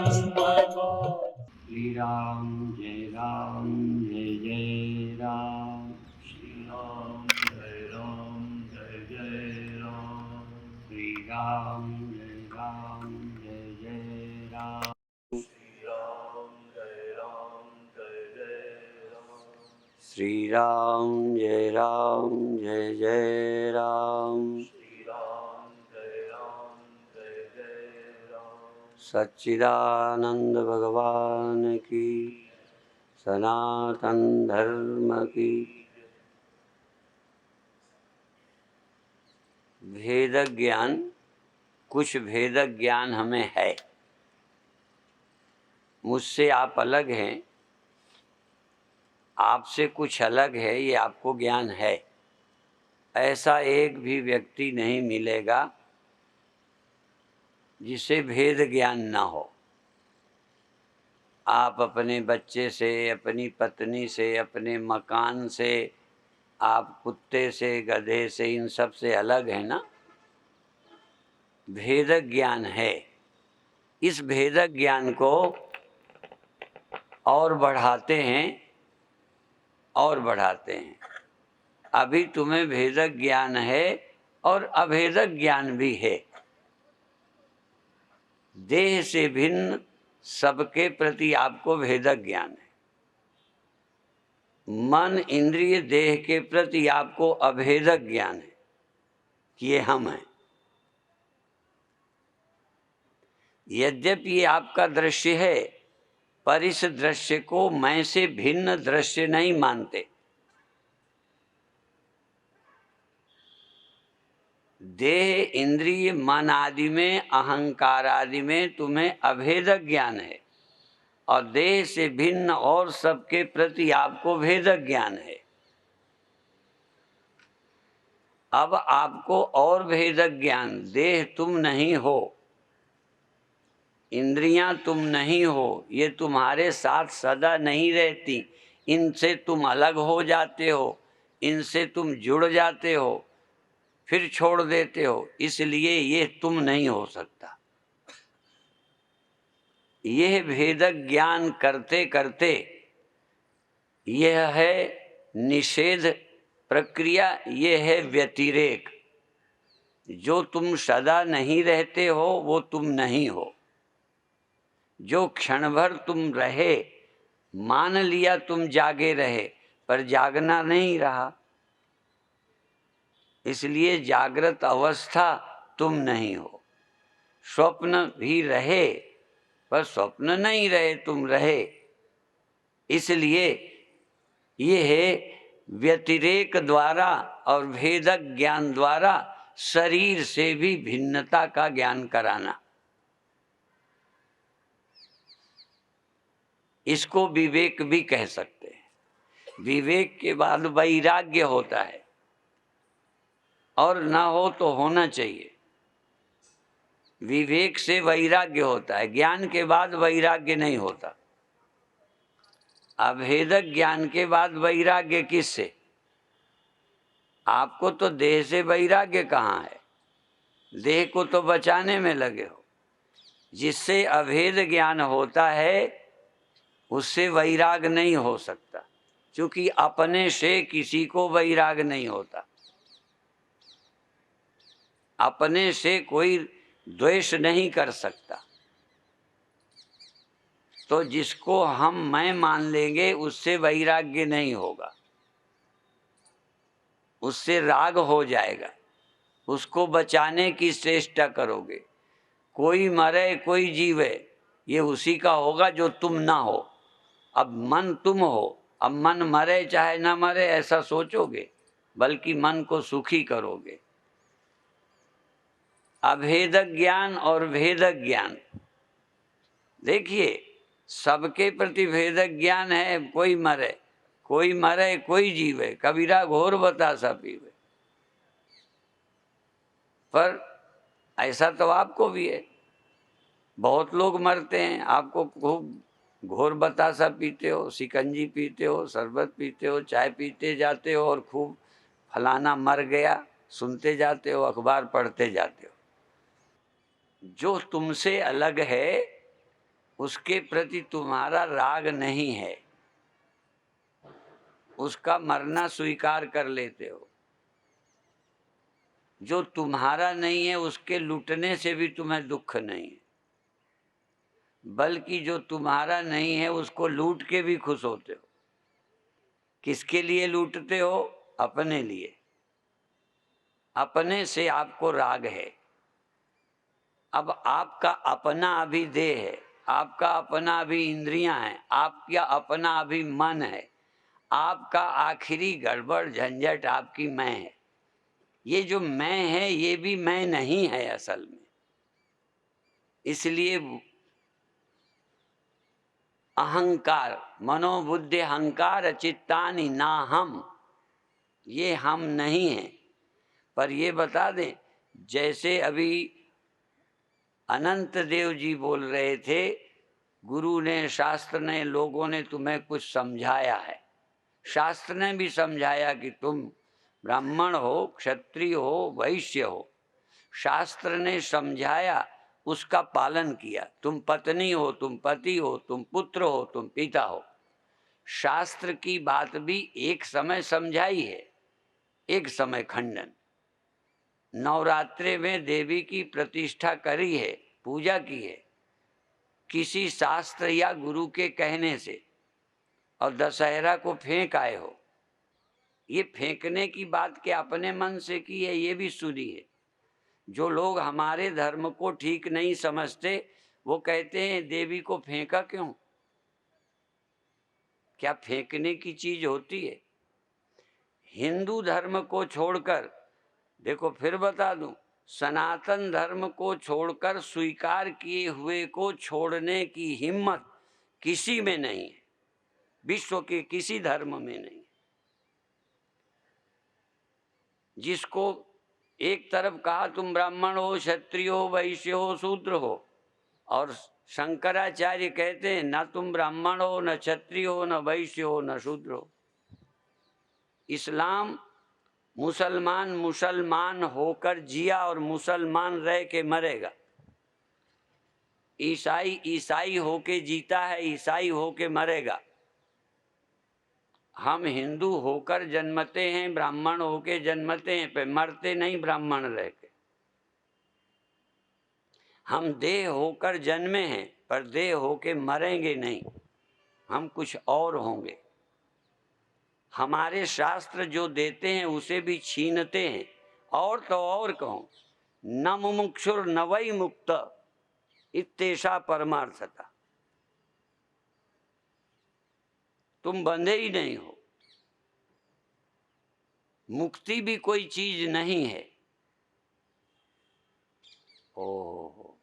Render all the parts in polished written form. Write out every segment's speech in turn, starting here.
श्री राम जय जय राम। श्री राम जय जय राम। श्री राम जय जय राम। श्री राम जय जय राम। श्री राम जय जय राम। सच्चिदानंद भगवान की, सनातन धर्म की। भेद ज्ञान, कुछ भेद ज्ञान हमें है। मुझसे आप अलग हैं, आपसे कुछ अलग है, ये आपको ज्ञान है। ऐसा एक भी व्यक्ति नहीं मिलेगा जिसे भेद ज्ञान ना हो। आप अपने बच्चे से, अपनी पत्नी से, अपने मकान से, आप कुत्ते से, गधे से, इन सब से अलग है ना। भेद ज्ञान है। इस भेद ज्ञान को और बढ़ाते हैं और बढ़ाते हैं। अभी तुम्हें भेद ज्ञान है और अभेद ज्ञान भी है। देह से भिन्न सबके प्रति आपको भेद ज्ञान है। मन, इंद्रिय, देह के प्रति आपको अभेद ज्ञान है कि ये हम हैं। यद्यपि ये आपका दृश्य है, पर इस दृश्य को मैं से भिन्न दृश्य नहीं मानते। देह, इंद्रिय, मन आदि में, अहंकार आदि में तुम्हें अभेद ज्ञान है और देह से भिन्न और सबके प्रति आपको भेद ज्ञान है। अब आपको और भेद ज्ञान, देह तुम नहीं हो, इंद्रियां तुम नहीं हो, ये तुम्हारे साथ सदा नहीं रहती। इनसे तुम अलग हो जाते हो, इनसे तुम जुड़ जाते हो, फिर छोड़ देते हो, इसलिए ये तुम नहीं हो सकता। यह भेद ज्ञान करते करते यह है निषेध प्रक्रिया, यह है व्यतिरेक। जो तुम सदा नहीं रहते हो वो तुम नहीं हो। जो क्षण भर तुम रहे, मान लिया तुम जागे रहे, पर जागना नहीं रहा, इसलिए जागृत अवस्था तुम नहीं हो। स्वप्न भी रहे पर स्वप्न नहीं रहे, तुम रहे। इसलिए ये है व्यतिरेक द्वारा और भेदक ज्ञान द्वारा शरीर से भी भिन्नता का ज्ञान कराना। इसको विवेक भी कह सकते हैं। विवेक के बाद वैराग्य होता है, और ना हो तो होना चाहिए। विवेक से वैराग्य होता है, ज्ञान के बाद वैराग्य नहीं होता। अभेदक ज्ञान के बाद वैराग्य किससे? आपको तो देह से वैराग्य कहाँ है? देह को तो बचाने में लगे हो। जिससे अभेद ज्ञान होता है उससे वैराग नहीं हो सकता, क्योंकि अपने से किसी को वैराग नहीं होता। अपने से कोई द्वेष नहीं कर सकता। तो जिसको हम मैं मान लेंगे उससे वैराग्य नहीं होगा, उससे राग हो जाएगा। उसको बचाने की चेष्टा करोगे। कोई मरे कोई जीवे, ये उसी का होगा जो तुम ना हो। अब मन तुम हो, अब मन मरे चाहे ना मरे ऐसा सोचोगे, बल्कि मन को सुखी करोगे। अभेदक ज्ञान और भेदक ज्ञान, देखिए सबके प्रति भेदक ज्ञान है। कोई मरे कोई जीवे, कबीरा घोर बतासा पीवे। पर ऐसा तो आपको भी है। बहुत लोग मरते हैं, आपको खूब घोर बतासा पीते हो, शिकंजी पीते हो, शरबत पीते हो, चाय पीते जाते हो और खूब फलाना मर गया सुनते जाते हो, अखबार पढ़ते जाते हो। जो तुमसे अलग है उसके प्रति तुम्हारा राग नहीं है, उसका मरना स्वीकार कर लेते हो। जो तुम्हारा नहीं है उसके लूटने से भी तुम्हें दुख नहीं है, बल्कि जो तुम्हारा नहीं है उसको लूट के भी खुश होते हो। किसके लिए लूटते हो? अपने लिए। अपने से आपको राग है। अब आपका अपना अभी देह है, आपका अपना अभी इंद्रियां हैं, आपका अपना अभी मन है, आपका आखिरी गड़बड़ झंझट आपकी मैं है। ये जो मैं है ये भी मैं नहीं है असल में। इसलिए अहंकार, मनोबुद्धि अहंकार चित्तानि ना हम, ये हम नहीं है। पर ये बता दें, जैसे अभी अनंत देव जी बोल रहे थे, गुरु ने, शास्त्र ने, लोगों ने तुम्हें कुछ समझाया है। शास्त्र ने भी समझाया कि तुम ब्राह्मण हो, क्षत्रिय हो, वैश्य हो। शास्त्र ने समझाया, उसका पालन किया। तुम पत्नी हो, तुम पति हो, तुम पुत्र हो, तुम पिता हो। शास्त्र की बात भी एक समय समझाई है, एक समय खंडन। नवरात्रि में देवी की प्रतिष्ठा करी है, पूजा की है किसी शास्त्र या गुरु के कहने से, और दशहरा को फेंक आए हो। ये फेंकने की बात क्या अपने मन से की है? ये भी सुनी है। जो लोग हमारे धर्म को ठीक नहीं समझते वो कहते हैं देवी को फेंका क्यों? क्या फेंकने की चीज होती है? हिंदू धर्म को छोड़कर, देखो फिर बता दूं, सनातन धर्म को छोड़कर स्वीकार किए हुए को छोड़ने की हिम्मत किसी में नहीं है, विश्व के किसी धर्म में नहीं। जिसको एक तरफ कहा तुम ब्राह्मण हो, क्षत्रिय हो, वैश्य हो, शूद्र हो, और शंकराचार्य कहते हैं ना तुम ब्राह्मण हो, न क्षत्रिय हो, न वैश्य हो, न शूद्र हो। इस्लाम मुसलमान होकर जिया और मुसलमान रह के मरेगा। ईसाई होके जीता है, ईसाई होके मरेगा। हम हिंदू होकर जन्मते हैं, ब्राह्मण होके जन्मते हैं, पे मरते नहीं ब्राह्मण रह के। हम देह होकर जन्मे हैं पर देह होके मरेंगे नहीं, हम कुछ और होंगे। हमारे शास्त्र जो देते हैं उसे भी छीनते हैं। और तो और कहूं, न मुमुक्षुर न वै मुक्त इत्तेषा परमार्थता। तुम बंधे ही नहीं हो। मुक्ति भी कोई चीज नहीं है। ओ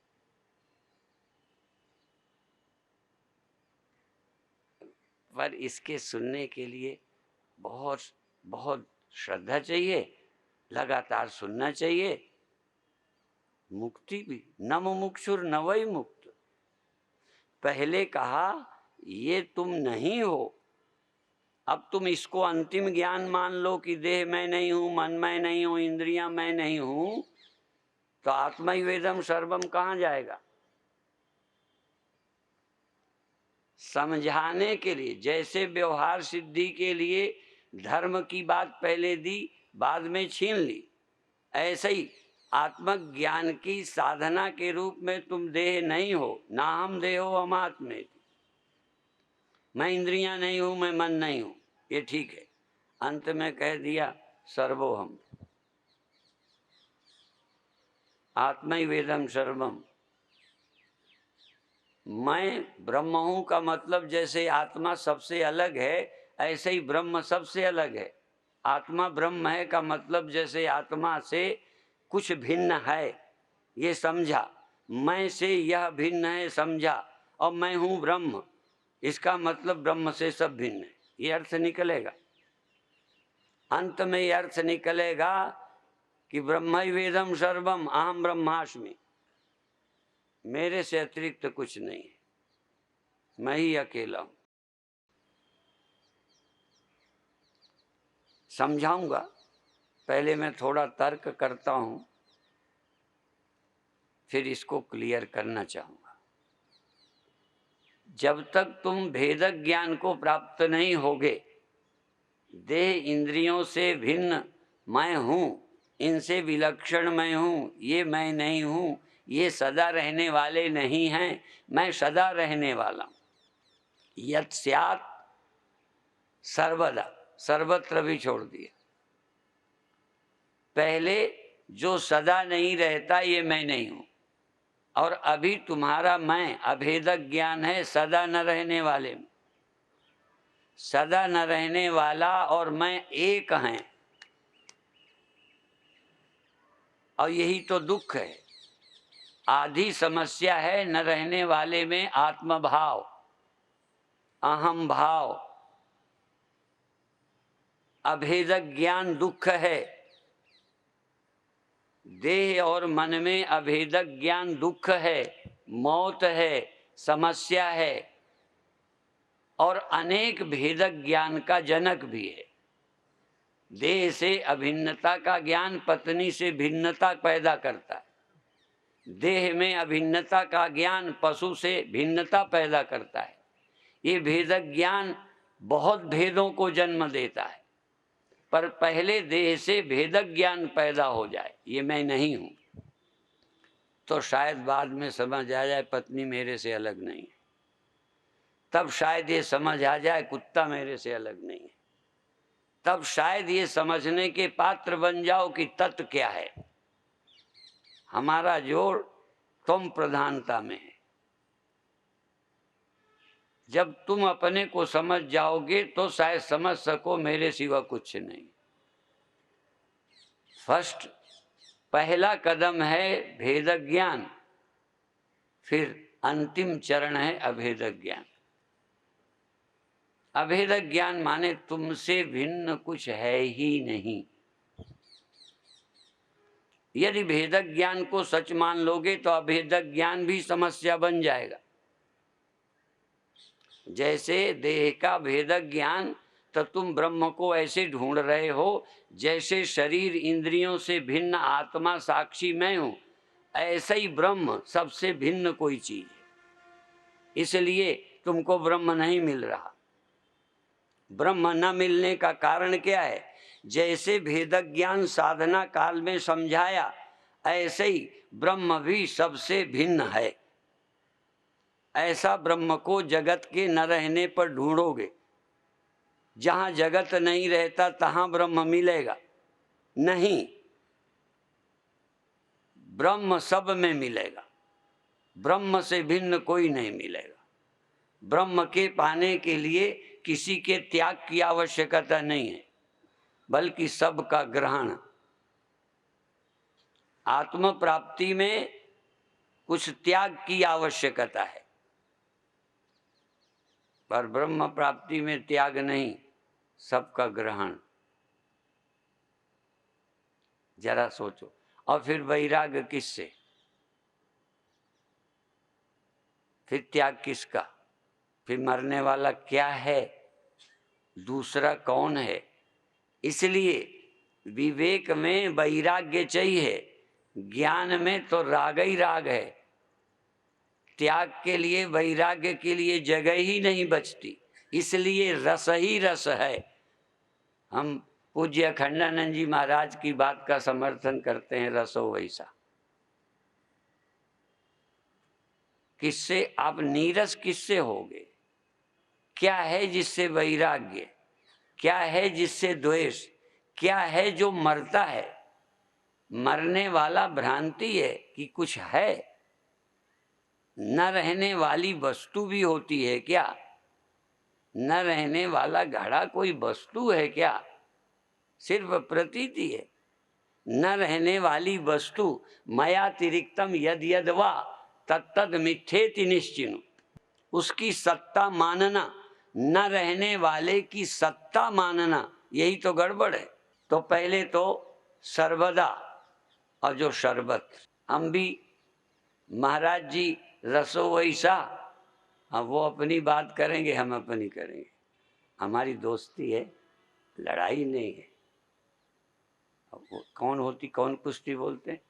पर इसके सुनने के लिए बहुत बहुत श्रद्धा चाहिए, लगातार सुनना चाहिए। मुक्ति भी न मुमुक्षुर न वै मुक्त। पहले कहा ये तुम नहीं हो, अब तुम इसको अंतिम ज्ञान मान लो कि देह मैं नहीं हूं, मन मैं नहीं हूं, इंद्रियां मैं नहीं हूं, तो आत्मैवेदम सर्वम कहां जाएगा? समझाने के लिए, जैसे व्यवहार सिद्धि के लिए धर्म की बात पहले दी, बाद में छीन ली, ऐसे ही आत्मज्ञान की साधना के रूप में तुम देह नहीं हो। ना हम देह हो हम आत्मे। मैं इंद्रियां नहीं हूं, मैं मन नहीं हूं, ये ठीक है। अंत में कह दिया सर्वोहम, आत्मैवेदम सर्वम। मैं ब्रह्म हूं का मतलब जैसे आत्मा सबसे अलग है, ऐसे ही ब्रह्म सबसे अलग है। आत्मा ब्रह्म है का मतलब जैसे आत्मा से कुछ भिन्न है, ये समझा। मैं से यह भिन्न है समझा, और मैं हूं ब्रह्म, इसका मतलब ब्रह्म से सब भिन्न है। ये अर्थ निकलेगा। अंत में ये अर्थ निकलेगा कि ब्रह्मैवेदम सर्वम अहम ब्रह्मास्मि। मेरे से अतिरिक्त कुछ नहीं है, मैं ही अकेला हूं। समझाऊंगा, पहले मैं थोड़ा तर्क करता हूं, फिर इसको क्लियर करना चाहूंगा। जब तक तुम भेद ज्ञान को प्राप्त नहीं होगे, देह इंद्रियों से भिन्न मैं हूँ, इनसे विलक्षण मैं हूँ, ये मैं नहीं हूँ, ये सदा रहने वाले नहीं हैं, मैं सदा रहने वाला हूँ। यत् स्यात् सर्वदा, सर्वत्र भी छोड़ दिया। पहले जो सदा नहीं रहता ये मैं नहीं हूँ, और अभी तुम्हारा मैं अभेदक ज्ञान है सदा न रहने वाले में। सदा न रहने वाला और मैं एक हैं, और यही तो दुख है। आधी समस्या है न रहने वाले में आत्म भाव, अहम भाव, अभेदक ज्ञान दुख है। देह और मन में अभेदक ज्ञान दुख है, मौत है, समस्या है, और अनेक भेदक ज्ञान का जनक भी है। देह से अभिन्नता का ज्ञान पत्नी से भिन्नता पैदा करता है। देह में अभिन्नता का ज्ञान पशु से भिन्नता पैदा करता है। ये भेदक ज्ञान बहुत भेदों को जन्म देता है, पर पहले देह से भेदक ज्ञान पैदा हो जाए, ये मैं नहीं हूँ, तो शायद बाद में समझ आ जाए पत्नी मेरे से अलग नहीं है। तब शायद ये समझ आ जाए कुत्ता मेरे से अलग नहीं है। तब शायद ये समझने के पात्र बन जाओ कि तत्व क्या है। हमारा जोड़ तुम प्रधानता में है। जब तुम अपने को समझ जाओगे तो शायद समझ सको मेरे सिवा कुछ नहीं। फर्स्ट, पहला कदम है भेदक ज्ञान, फिर अंतिम चरण है अभेदक ज्ञान। अभेदक ज्ञान माने तुमसे भिन्न कुछ है ही नहीं। यदि भेदक ज्ञान को सच मान लोगे तो अभेदक ज्ञान भी समस्या बन जाएगा। जैसे देह का भेदक ज्ञान, तो तुम ब्रह्म को ऐसे ढूंढ रहे हो जैसे शरीर इंद्रियों से भिन्न आत्मा साक्षी मैं हूं, ऐसा ही ब्रह्म सबसे भिन्न कोई चीज है। इसलिए तुमको ब्रह्म नहीं मिल रहा। ब्रह्म न मिलने का कारण क्या है? जैसे भेदक ज्ञान साधना काल में समझाया, ऐसे ही ब्रह्म भी सबसे भिन्न है। ऐसा ब्रह्म को जगत के न रहने पर ढूंढोगे। जहां जगत नहीं रहता तहां ब्रह्म मिलेगा नहीं, ब्रह्म सब में मिलेगा। ब्रह्म से भिन्न कोई नहीं मिलेगा। ब्रह्म के पाने के लिए किसी के त्याग की आवश्यकता नहीं है, बल्कि सब का ग्रहण। आत्म प्राप्ति में कुछ त्याग की आवश्यकता है, पर ब्रह्म प्राप्ति में त्याग नहीं, सबका ग्रहण। जरा सोचो। और फिर वैराग्य किससे? फिर त्याग किसका? फिर मरने वाला क्या है, दूसरा कौन है? इसलिए विवेक में वैराग्य चाहिए, ज्ञान में तो राग ही राग है। त्याग के लिए, वैराग्य के लिए जगह ही नहीं बचती, इसलिए रस ही रस है। हम पूज्य अखंडानंद जी महाराज की बात का समर्थन करते हैं, रसो वैसा। किससे आप नीरस किससे होगे? क्या है जिससे वैराग्य? क्या है जिससे द्वेष? क्या है जो मरता है? मरने वाला भ्रांति है कि कुछ है। न रहने वाली वस्तु भी होती है क्या? न रहने वाला घड़ा कोई वस्तु है क्या? सिर्फ प्रतीति है। न रहने वाली वस्तु मयातिरिक्तम यद यद वा तत्तद मिथ्येति निश्चिनु। उसकी सत्ता मानना, न रहने वाले की सत्ता मानना, यही तो गड़बड़ है। तो पहले तो सर्वदा, और जो शरबत। हम भी महाराज जी रसो वैसा, हाँ वो अपनी बात करेंगे, हम अपनी करेंगे। हमारी दोस्ती है, लड़ाई नहीं है। वो कौन होती, कौन कुश्ती बोलते हैं?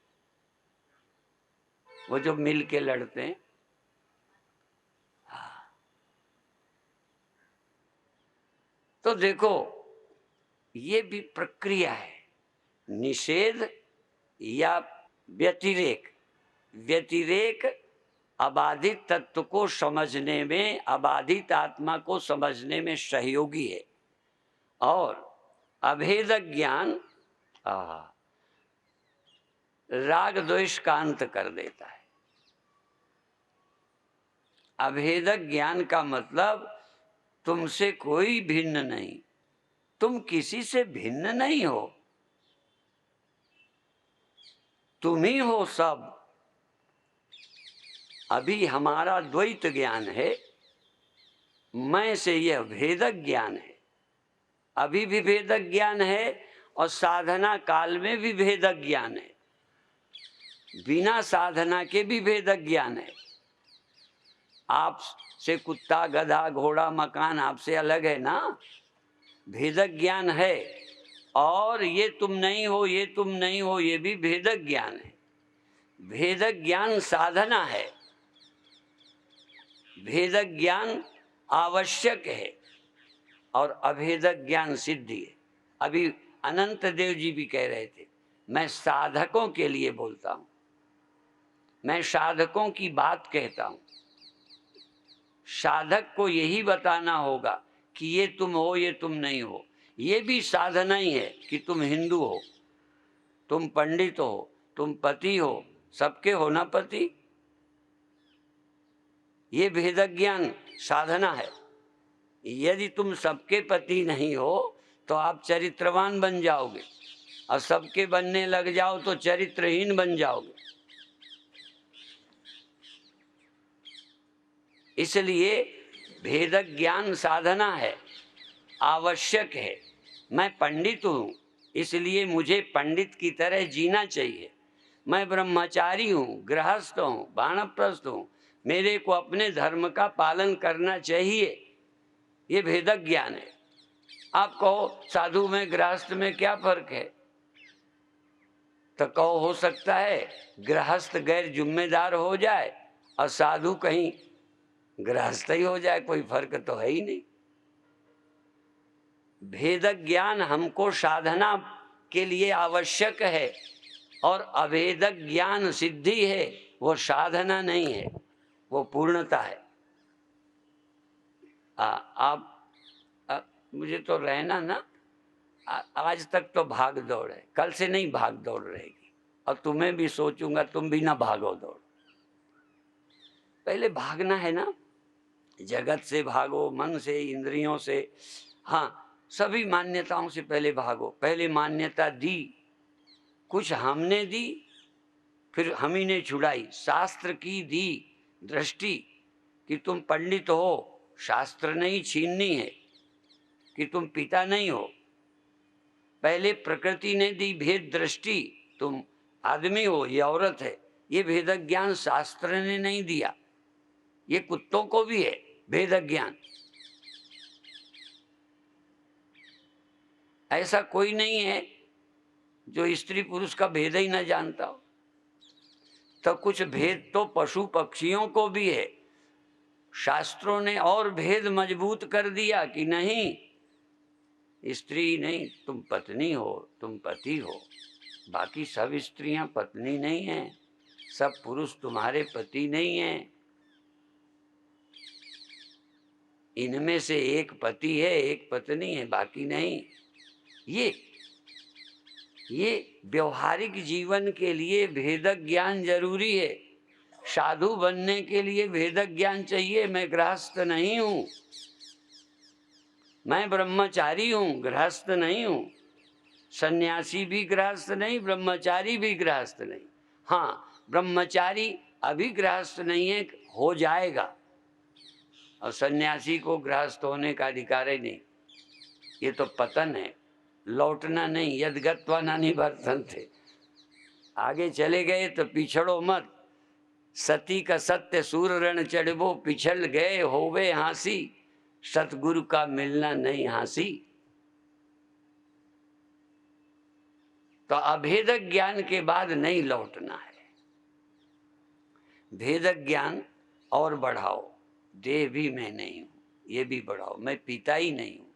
वो जो मिल के लड़ते हैं। हाँ, तो देखो ये भी प्रक्रिया है, निषेध या व्यतिरेक। व्यतिरेक अबाधित तत्व को समझने में, अबाधित आत्मा को समझने में सहयोगी है, और अभेद ज्ञान राग द्वेष का अंत कर देता है। अभेद ज्ञान का मतलब तुमसे कोई भिन्न नहीं, तुम किसी से भिन्न नहीं हो, तुम ही हो सब। अभी हमारा द्वैत ज्ञान है, मैं से यह भेदक ज्ञान है, अभी भी भेदक ज्ञान है और साधना काल में भी भेदक ज्ञान है, बिना साधना के भी भेदक ज्ञान है। आप से कुत्ता गधा घोड़ा मकान आपसे अलग है ना, भेदक ज्ञान है। और ये तुम नहीं हो, ये तुम नहीं हो, ये भी भेदक ज्ञान है। भेदक ज्ञान साधना है, भेदक ज्ञान आवश्यक है, और अभेदक ज्ञान सिद्धि है। अभी अनंत देव जी भी कह रहे थे, मैं साधकों के लिए बोलता हूं, मैं साधकों की बात कहता हूं। साधक को यही बताना होगा कि ये तुम हो, ये तुम नहीं हो। ये भी साधना ही है कि तुम हिंदू हो, तुम पंडित हो, तुम पति हो, सबके हो ना पति। ये भेदक ज्ञान साधना है। यदि तुम सबके पति नहीं हो तो आप चरित्रवान बन जाओगे, और सबके बनने लग जाओ तो चरित्रहीन बन जाओगे। इसलिए भेदक ज्ञान साधना है, आवश्यक है। मैं पंडित हूँ, इसलिए मुझे पंडित की तरह जीना चाहिए। मैं ब्रह्मचारी हूँ, गृहस्थ हूँ, वानप्रस्थ हूँ, मेरे को अपने धर्म का पालन करना चाहिए। ये भेदक ज्ञान है। आप कहो साधु में गृहस्थ में क्या फर्क है, तो कहो हो सकता है गृहस्थ गैर जिम्मेदार हो जाए और साधु कहीं गृहस्थ ही हो जाए, कोई फर्क तो है ही नहीं। भेदक ज्ञान हमको साधना के लिए आवश्यक है, और अभेदक ज्ञान सिद्धि है, वो साधना नहीं है, वो पूर्णता है। आप मुझे तो रहना ना, आज तक तो भाग दौड़ है, कल से नहीं भाग दौड़ रहेगी, और तुम्हें भी सोचूंगा तुम भी ना भागो दौड़। पहले भागना है ना, जगत से भागो, मन से, इंद्रियों से, हाँ सभी मान्यताओं से पहले भागो। पहले मान्यता दी, कुछ हमने दी, फिर हम ही ने छुड़ाई। शास्त्र की दी दृष्टि कि तुम पंडित हो, शास्त्र नहीं छीननी है, कि तुम पिता नहीं हो। पहले प्रकृति ने दी भेद दृष्टि, तुम आदमी हो, ये औरत है। ये भेदक ज्ञान शास्त्र ने नहीं दिया, ये कुत्तों को भी है भेदक ज्ञान। ऐसा कोई नहीं है जो स्त्री पुरुष का भेद ही ना जानता हो। तो कुछ भेद तो पशु पक्षियों को भी है। शास्त्रों ने और भेद मजबूत कर दिया कि नहीं, स्त्री नहीं, तुम पत्नी हो, तुम पति हो। बाकी सब स्त्रियां पत्नी नहीं हैं, सब पुरुष तुम्हारे पति नहीं हैं। इनमें से एक पति है, एक पत्नी है, बाकी नहीं। ये व्यवहारिक जीवन के लिए भेदक ज्ञान जरूरी है। साधु बनने के लिए भेदक ज्ञान चाहिए। मैं गृहस्थ नहीं हूं, मैं ब्रह्मचारी हूं, गृहस्थ नहीं हूं। सन्यासी भी गृहस्थ नहीं, ब्रह्मचारी भी गृहस्थ नहीं। हाँ, ब्रह्मचारी अभी गृहस्थ नहीं है, हो जाएगा, और सन्यासी को गृहस्थ होने का अधिकार ही नहीं। ये तो पतन है, लौटना नहीं। यद्गत्वा न निवर्तन्ते, आगे चले गए तो पिछड़ो मत। सती का सत्य सूर रण चढ़बो, पिछड़ गए होवे हांसी, सतगुरु का मिलना नहीं हांसी। तो अभेदक ज्ञान के बाद नहीं लौटना है, भेदक ज्ञान और बढ़ाओ। देह भी मैं नहीं हूं, ये भी बढ़ाओ। मैं पिता ही नहीं हूं,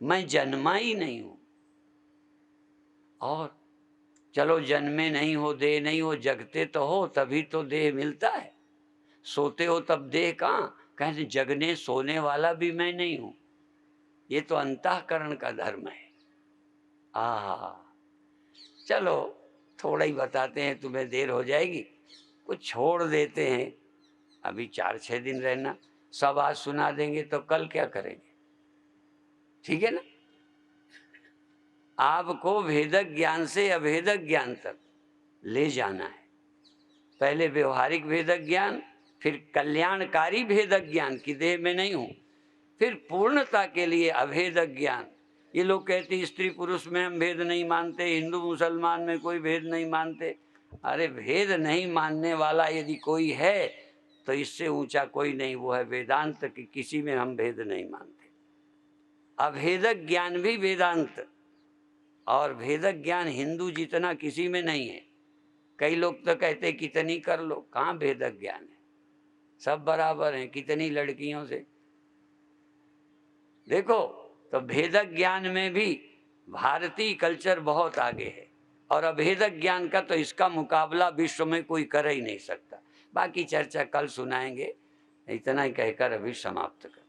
मैं जन्मा ही नहीं हूं। और चलो जन्मे नहीं हो, देह नहीं हो, जगते तो हो तभी तो देह मिलता है। सोते हो तब देह कहाँ? कहते जगने सोने वाला भी मैं नहीं हूं। ये तो अंतःकरण का धर्म है। आहा, चलो थोड़ा ही बताते हैं, तुम्हें देर हो जाएगी, कुछ छोड़ देते हैं। अभी 4-6 दिन रहना, सब आज सुना देंगे तो कल क्या करेंगे? ठीक है ना? आपको भेदक ज्ञान से अभेदक ज्ञान तक ले जाना है। पहले व्यवहारिक भेदक ज्ञान, फिर कल्याणकारी भेदक ज्ञान कि देह में नहीं हूं, फिर पूर्णता के लिए अभेदक ज्ञान। ये लोग कहते स्त्री पुरुष में हम भेद नहीं मानते, हिंदू मुसलमान में कोई भेद नहीं मानते। अरे भेद नहीं मानने वाला यदि कोई है तो इससे ऊंचा कोई नहीं, वो है वेदांत कि किसी में हम भेद नहीं मानते। अभेदक ज्ञान भी वेदांत, और भेदक ज्ञान हिंदू जितना किसी में नहीं है। कई लोग तो कहते कितनी कर लो, कहाँ भेदक ज्ञान है? सब बराबर हैं, कितनी लड़कियों से देखो। तो भेदक ज्ञान में भी भारतीय कल्चर बहुत आगे है, और अभेदक ज्ञान का तो इसका मुकाबला विश्व में कोई कर ही नहीं सकता। बाकी चर्चा कल सुनाएंगे, इतना ही कहकर अभी समाप्त कर।